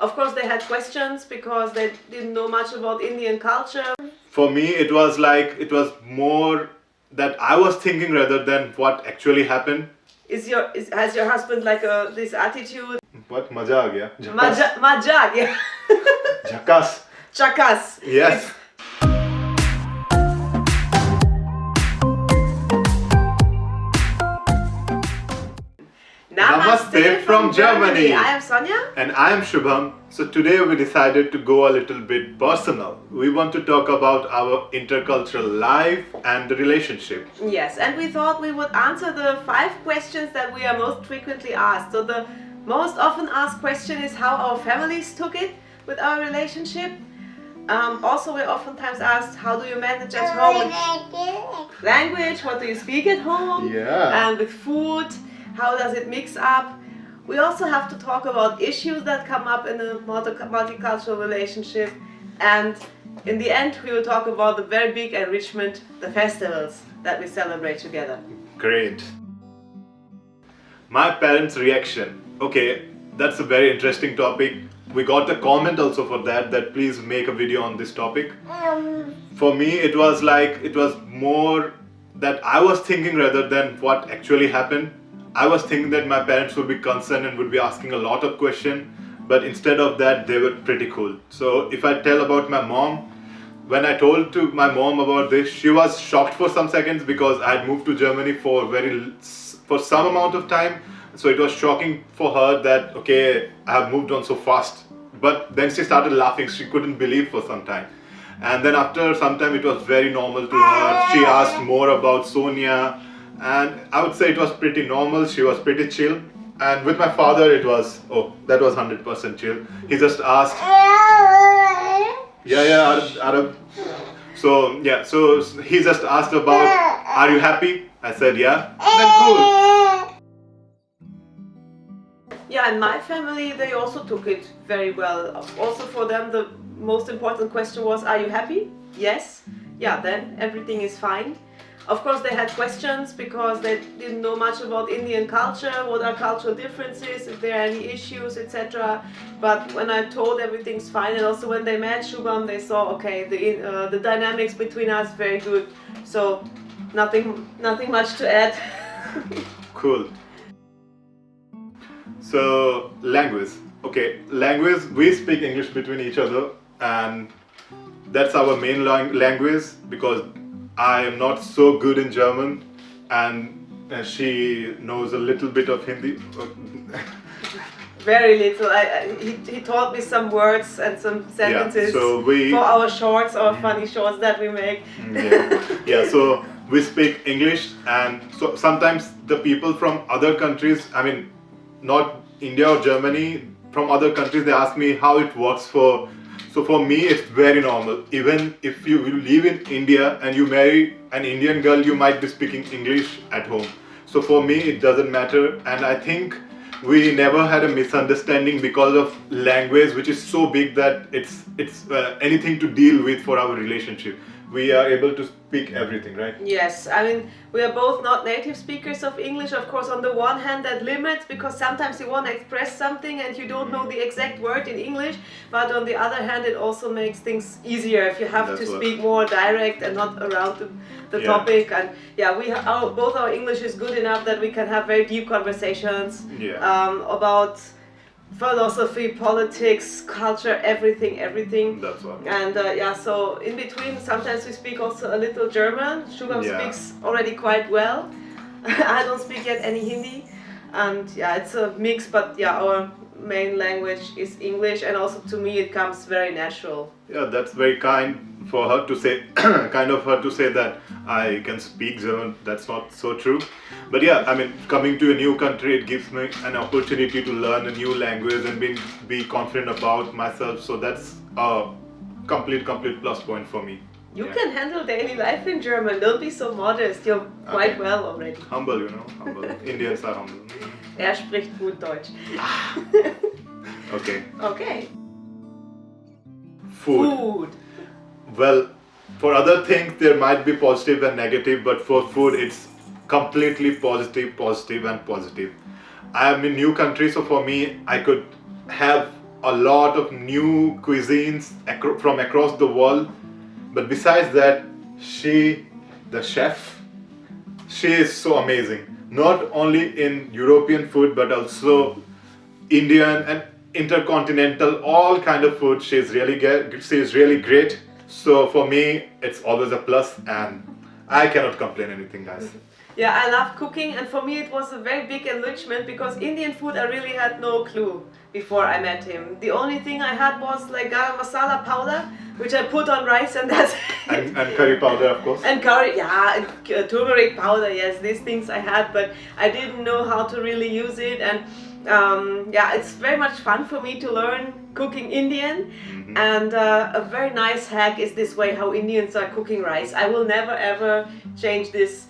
Of course, they had questions because they didn't know much about Indian culture. For me, it was more that I was thinking rather than what actually happened. Has your husband like this attitude? What? Maja aa gaya. Maja, yeah. Jhakas. Chakas. Yes. Namaste from Germany. I am Sonia. And I am Shubham. So today we decided to go a little bit personal. We want to talk about our intercultural life and the relationship. Yes, and we thought we would answer the 5 questions that we are most frequently asked. So the most often asked question is how our families took it with our relationship. Also, we're oftentimes asked, how do you manage at home? Language, what do you speak at home? Yeah. And with food, how does it mix up? We also have to talk about issues that come up in a multicultural relationship. And in the end, we will talk about the very big enrichment, the festivals that we celebrate together. Great. My parents' reaction. Okay, that's a very interesting topic. We got a comment also for that please make a video on this topic. For me, it was more that I was thinking rather than what actually happened. I was thinking that my parents would be concerned and would be asking a lot of questions, but instead of that, they were pretty cool. So if I tell about my mom, when I told to my mom about this, she was shocked for some seconds because I had moved to Germany for some amount of time. So it was shocking for her that, okay, I have moved on so fast. But then she started laughing. She couldn't believe for some time. And then after some time, it was very normal to her. She asked more about Sonia. And I would say it was pretty normal. She was pretty chill. And with my father, it was, that was 100% chill. He just asked. Arab. So he just asked about, are you happy? I said, yeah. Then cool. Yeah, and my family, they also took it very well. Also for them, the most important question was, are you happy? Yes. Yeah, then everything is fine. Of course, they had questions because they didn't know much about Indian culture, what are cultural differences, if there are any issues, etc. But when I told everything's fine, and also when they met Shubham, they saw, okay, the dynamics between us very good. So nothing much to add. Cool. So language. Okay, language. We speak English between each other, and that's our main language because I am not so good in German, and she knows a little bit of Hindi. Very little. He taught me some words and some sentences for our shorts or funny shorts that we make. So we speak English, and so sometimes the people from other countries, I mean, not India or Germany, from other countries, they ask me how it works for. So for me, it's very normal. Even if you live in India and you marry an Indian girl, you might be speaking English at home. So for me, it doesn't matter. And I think we never had a misunderstanding because of language, which is so big that it's anything to deal with for our relationship. We are able to speak everything, right? Yes, I mean, we are both not native speakers of English. Of course, on the one hand, that limits because sometimes you want to express something and you don't know the exact word in English. But on the other hand, it also makes things easier if you have to speak more direct and not around the topic. And both our English is good enough that we can have very deep conversations about philosophy, politics, culture, everything. That's what. And so in between, sometimes we speak also a little German. Shubham speaks already quite well. I don't speak yet any Hindi. And it's a mix, but our main language is English, and also to me it comes very natural. Yeah, that's very kind for her to say, kind of her to say that I can speak German. That's not so true. But I mean, coming to a new country, it gives me an opportunity to learn a new language and be confident about myself. So that's a complete plus point for me. You can handle daily life in German. Don't be so modest. You're quite well already. Humble, humble. Indians are humble. Spricht gut Deutsch. Okay. Food. Well, for other things there might be positive and negative, but for food it's completely positive. I am in new country, so for me I could have a lot of new cuisines from across the world. But besides that, she, the chef, she is so amazing. Not only in European food, but also Indian and intercontinental, all kind of food. She's really great. So for me, it's always a plus, and I cannot complain anything, guys. Yeah, I love cooking, and for me it was a very big enrichment because Indian food I really had no clue before I met him. The only thing I had was like garam masala powder, which I put on rice, and that's it. And curry powder, of course. And curry, yeah, and turmeric powder, yes, these things I had, but I didn't know how to really use it. And yeah, it's very much fun for me to learn cooking Indian. And a very nice hack is this way how Indians are cooking rice. I will never ever change this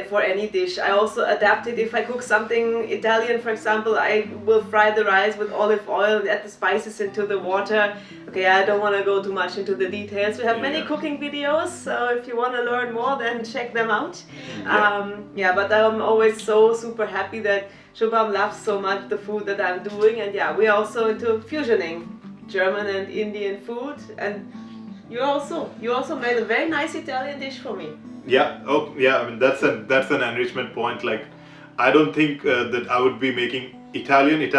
for any dish. I also adapt it. If I cook something Italian, for example, I will fry the rice with olive oil and add the spices into the water. Okay, I don't want to go too much into the details. We have many cooking videos, so if you want to learn more, then check them out. Yeah, but I'm always so super happy that Shubham loves so much the food that I'm doing, and yeah, we're also into fusioning German and Indian food, and you also made a very nice Italian dish for me. Yeah. Oh, yeah. I mean, that's an enrichment point. Like, I don't think that I would be making Italian if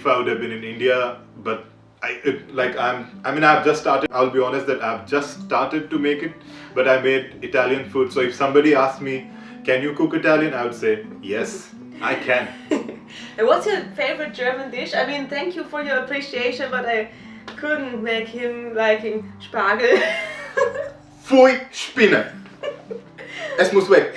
I would have been in India. But I've just started. I'll be honest that I've just started to make it. But I made Italian food. So if somebody asked me, "Can you cook Italian?" I would say, "Yes, I can." And what's your favorite German dish? I mean, thank you for your appreciation, but I couldn't make him liking Spargel. Pfui, Spinne. Es muss weg.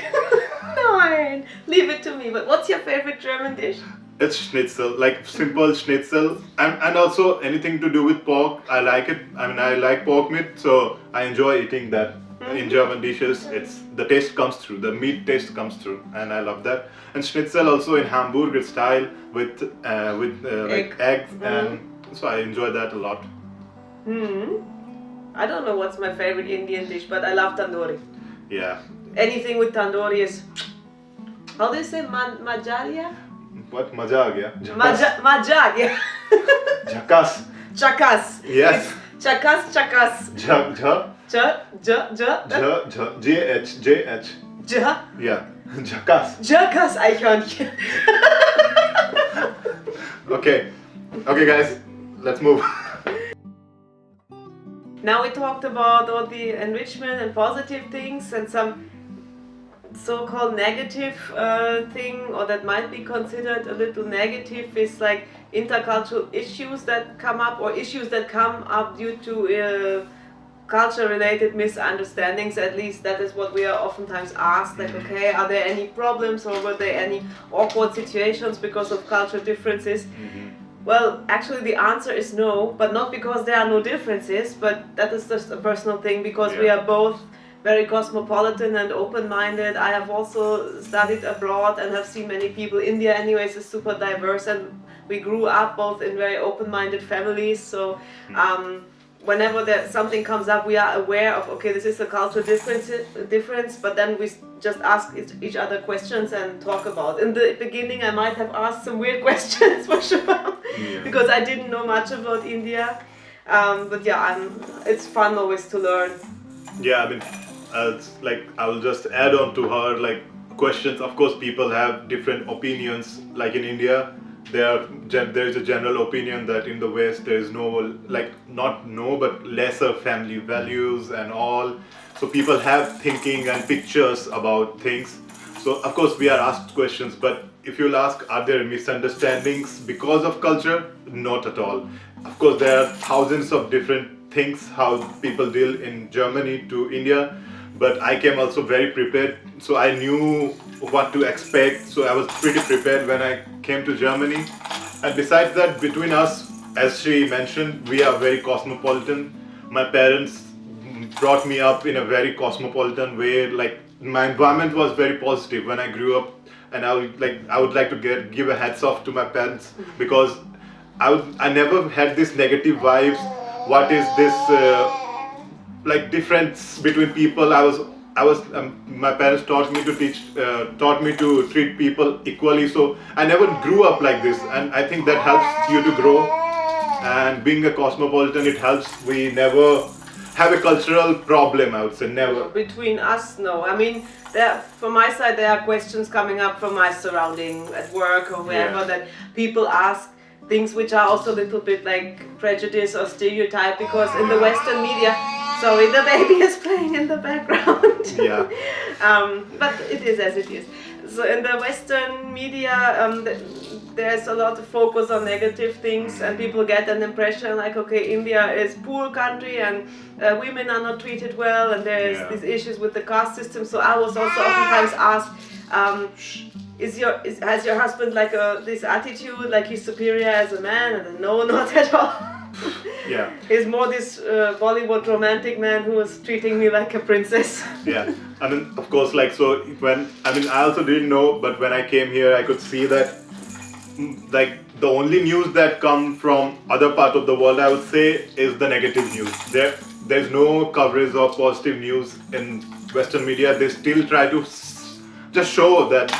Nein, leave it to me. But what's your favorite German dish? It's schnitzel, like simple schnitzel, and also anything to do with pork. I like it. I mean, I like pork meat, so I enjoy eating that. In German dishes, the taste comes through, the meat taste comes through, and I love that. And schnitzel also in Hamburger style with like eggs, and so I enjoy that a lot. I don't know what's my favorite Indian dish, but I love tandoori. Yeah. Anything with tandoori is, how do you say, majaria? What? Maja aa gaya. Majaria. Jhakas. Chakas. Yes. It's chakas. JH. Yeah. Jhakas. Eichhörnchen. Okay, guys, let's move. Now we talked about all the enrichment and positive things, and some so-called negative thing, or that might be considered a little negative, is like intercultural issues that come up, or issues that come up due to culture-related misunderstandings. At least that is what we are oftentimes asked, like, okay, are there any problems, or were there any awkward situations because of cultural differences? Well, actually the answer is no, but not because there are no differences, but that is just a personal thing, because we are both very cosmopolitan and open-minded. I have also studied abroad and have seen many people. India anyways is super diverse, and we grew up both in very open-minded families, so whenever something comes up, we are aware of, okay, this is a cultural difference, but then we just ask each other questions and talk about. In the beginning, I might have asked some weird questions for sure, because I didn't know much about India. But yeah, it's fun always to learn. Yeah, I mean, it's like, I will just add on to her, like, questions. Of course, people have different opinions. Like in India, there is a general opinion that in the West there is but lesser family values and all. So people have thinking and pictures about things. So of course we are asked questions, but if you'll ask, are there misunderstandings because of culture? Not at all. Of course there are thousands of different things how people deal in Germany to India, but I came also very prepared, so I knew what to expect, so I was pretty prepared when I came to Germany. And besides that, between us, as she mentioned, we are very cosmopolitan. My parents brought me up in a very cosmopolitan way. Like, my environment was very positive when I grew up, and I would like to give a hats off to my parents, because I never had this negative vibes. What is this like difference between people? My parents taught me to treat people equally. So I never grew up like this, and I think that helps you to grow. and being a cosmopolitan, it helps. We never have a cultural problem, I would say, never. Between us, no. I mean, from my side, there are questions coming up from my surrounding at work or wherever that people ask things which are also a little bit like prejudice or stereotype, because in the Western media, sorry, the baby is playing in the background. Yeah. But it is as it is. So in the Western media, there's a lot of focus on negative things, and people get an impression like, okay, India is poor country and women are not treated well, and there's these issues with the caste system. So I was also oftentimes asked, has your husband like this attitude, like he's superior as a man? And then, no, not at all. Yeah. He's more this Bollywood romantic man who was treating me like a princess. Yeah, I mean, of course, like, so I also didn't know, but when I came here, I could see that, like, the only news that come from other part of the world, I would say, is the negative news. There's no coverage of positive news in Western media. They still try to just show that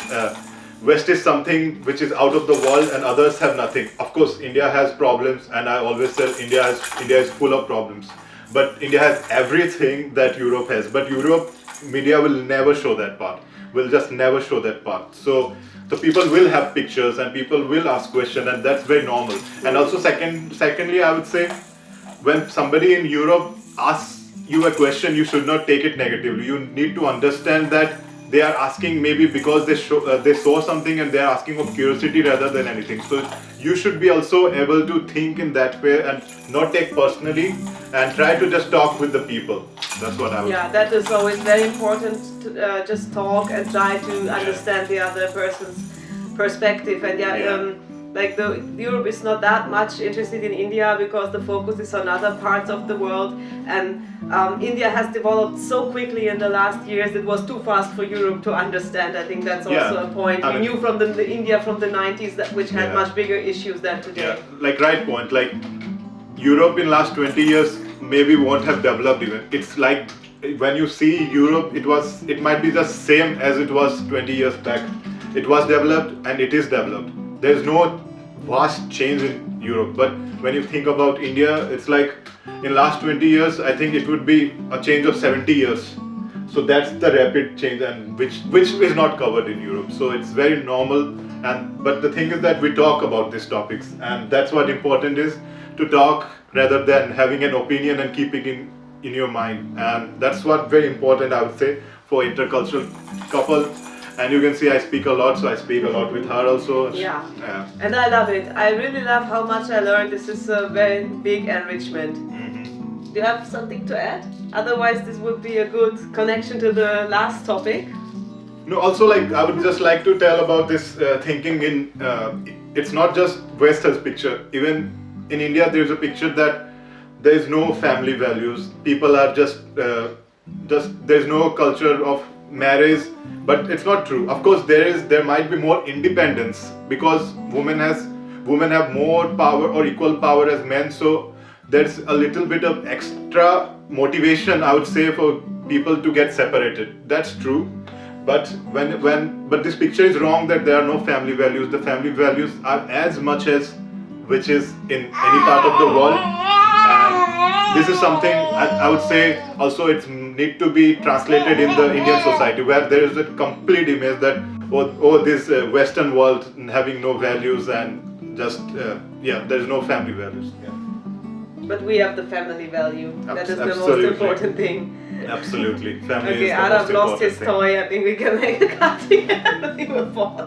West is something which is out of the world and others have nothing. Of course, India has problems, and I always tell India is full of problems. But India has everything that Europe has. But Europe media will never show that part. Will just never show that part. So people will have pictures and people will ask questions, and that's very normal. And also secondly, I would say, when somebody in Europe asks you a question, you should not take it negatively. You need to understand that they are asking maybe because they saw something and they are asking of curiosity rather than anything. So you should be also able to think in that way and not take personally, and try to just talk with the people. That's what I would. Yeah, that is always very important to just talk and try to understand the other person's perspective. And Europe is not that much interested in India because the focus is on other parts of the world, and India has developed so quickly in the last years. It was too fast for Europe to understand. I think that's also a point. We knew from the India from the 90s which had much bigger issues than today. Yeah, like right point. Like Europe in last 20 years maybe won't have developed even. It's like when you see Europe, it might be the same as it was 20 years back. It was developed and it is developed. There's no vast change in Europe, but when you think about India, it's like in last 20 years, I think it would be a change of 70 years. So that's the rapid change, and which is not covered in Europe. So it's very normal. But the thing is that we talk about these topics, and that's what important is, to talk rather than having an opinion and keeping it in your mind. And that's what very important, I would say, for intercultural couple. And you can see I speak a lot, so I speak a lot with her also. Yeah. And I love it. I really love how much I learned. This is a very big enrichment. Do you have something to add? Otherwise, this would be a good connection to the last topic. No, also, like, I would just like to tell about this thinking in, it's not just West's picture. Even in India, there's a picture that there is no family values. People are just there's no culture of marriage, but it's not true. Of course, there might be more independence because women have more power or equal power as men. So there's a little bit of extra motivation, I would say, for people to get separated. That's true. But but this picture is wrong that there are no family values. The family values are as much as which is in any part of the world. And this is something I would say also it's need to be translated in the Indian society, where there is a complete image that this Western world having no values and just there is no family values. Yeah. But we have the family value. That is the Absolutely. most important thing. Absolutely. Family Okay, is the Adam most lost his important toy. I think we can make a cut here. He will fall.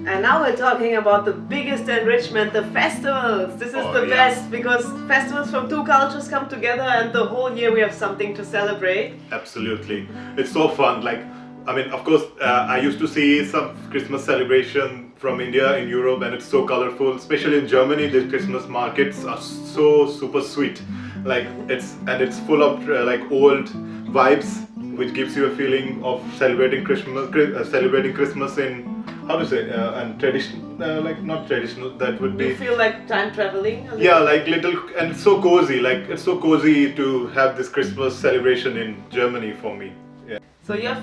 And now we're talking about the biggest enrichment, the festivals. This is the best, because festivals from two cultures come together and the whole year we have something to celebrate. Absolutely. It's so fun. Like, I mean, of course, I used to see some Christmas celebration from India in Europe, and it's so colorful. Especially in Germany, the Christmas markets are so super sweet. Like it's full of like old vibes, which gives you a feeling of celebrating Christmas in, how to say, and traditional, like not traditional. That would be. You feel like time traveling? Yeah, like little, and it's so cozy. Like it's so cozy to have this Christmas celebration in Germany for me. Yeah. So you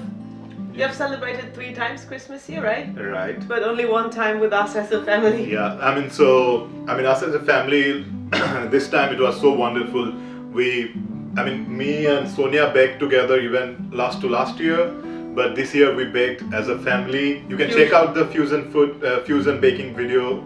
You have celebrated 3 times Christmas here, right? Right. But only 1 time with us as a family. Yeah, us as a family, this time it was so wonderful. Me and Sonia baked together even last year, but this year we baked as a family. You can check out the fusion baking video.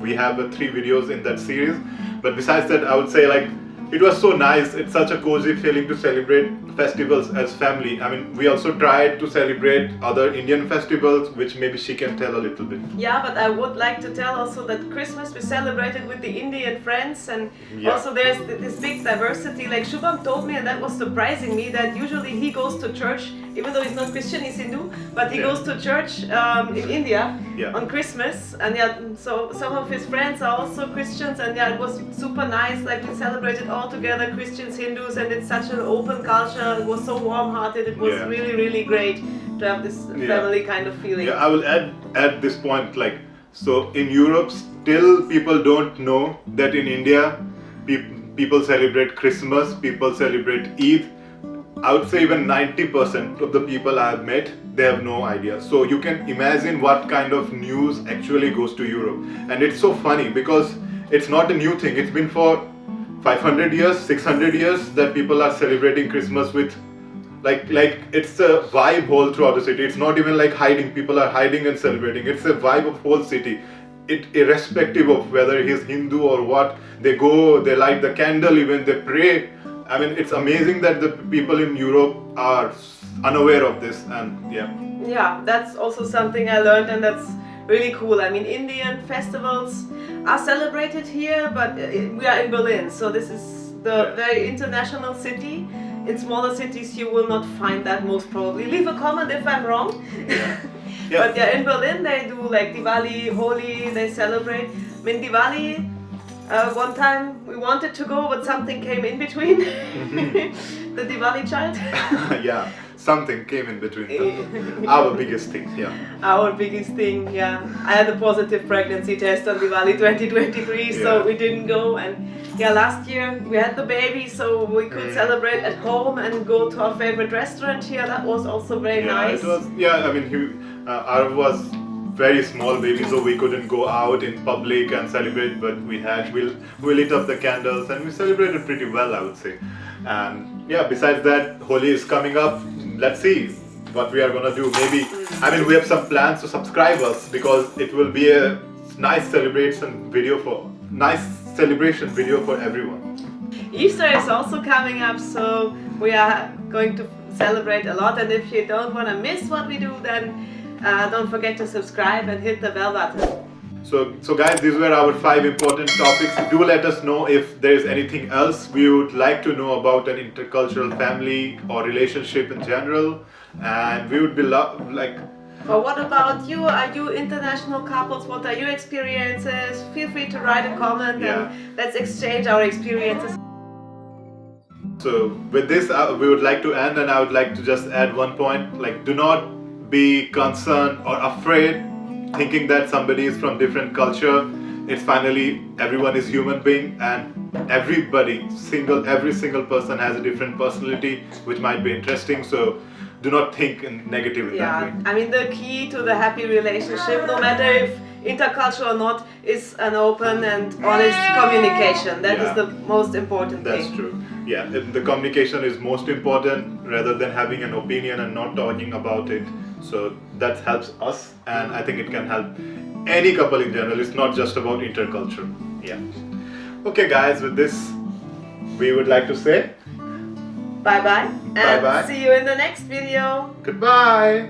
We have 3 videos in that series. But besides that, I would say like it was so nice. It's such a cozy feeling to celebrate festivals as family. We also tried to celebrate other Indian festivals, which maybe she can tell a little bit. Yeah, but I would like to tell also that Christmas we celebrated with the Indian friends, and also there's this big diversity. Like Shubham told me, and that was surprising me, that usually he goes to church, even though he's not Christian, he's Hindu, but he goes to church in India on Christmas, and so some of his friends are also Christians, and it was super nice. Like we celebrated all together, Christians, Hindus, and it's such an open culture. It was so warm-hearted. It was really, really great to have this family kind of feeling. Yeah, I will add this point, like, so in Europe still people don't know that in India people celebrate Christmas, people celebrate Eid. I would say even 90% of the people I have met, they have no idea. So you can imagine what kind of news actually goes to Europe. And it's so funny because it's not a new thing. It's been for 500 years, 600 years that people are celebrating Christmas with, like it's a vibe all throughout the city. It's not even like hiding. People are hiding and celebrating. It's a vibe of whole city. Irrespective of whether he's Hindu or what, they go, they light the candle, even they pray. It's amazing that the people in Europe are unaware of this, and yeah, that's also something I learned, and that's really cool. Indian festivals are celebrated here, but we are in Berlin, so this is the very international city. In smaller cities you will not find that, most probably. Leave a comment if I'm wrong. But in Berlin they do like Diwali, Holi, they celebrate. Diwali, one time we wanted to go, but something came in between. The Diwali child. Yeah, something came in between. Our biggest thing, Our biggest thing, I had a positive pregnancy test on Diwali 2023, so we didn't go. And last year we had the baby, so we could celebrate at home and go to our favorite restaurant here. That was also very nice. It was, ours was very small baby, so we couldn't go out in public and celebrate, but we lit up the candles and we celebrated pretty well, I would say. And besides that, Holi is coming up. Let's see what we are gonna do. Maybe, we have some plans to subscribe us, because it will be a nice celebration video for everyone. Easter is also coming up, so we are going to celebrate a lot, and if you don't want to miss what we do, then don't forget to subscribe and hit the bell button. So guys, these were our 5 important topics. Do let us know if there is anything else we would like to know about an intercultural family or relationship in general, and we would be Or what about you? Are you international couples? What are your experiences? Feel free to write a comment and let's exchange our experiences. So with this, we would like to end, and I would like to just add one point, like, do not be concerned or afraid thinking that somebody is from different culture. It's finally, everyone is human being, and every single person has a different personality which might be interesting, so do not think in negative in that way. The key to the happy relationship, no matter if intercultural or not, is an open and honest communication. That is the most important thing. That's true. Yeah, the communication is most important, rather than having an opinion and not talking about it. So that helps us, and I think it can help any couple in general. It's not just about interculture. Okay guys, with this we would like to say bye bye, bye bye, see you in the next video. Goodbye.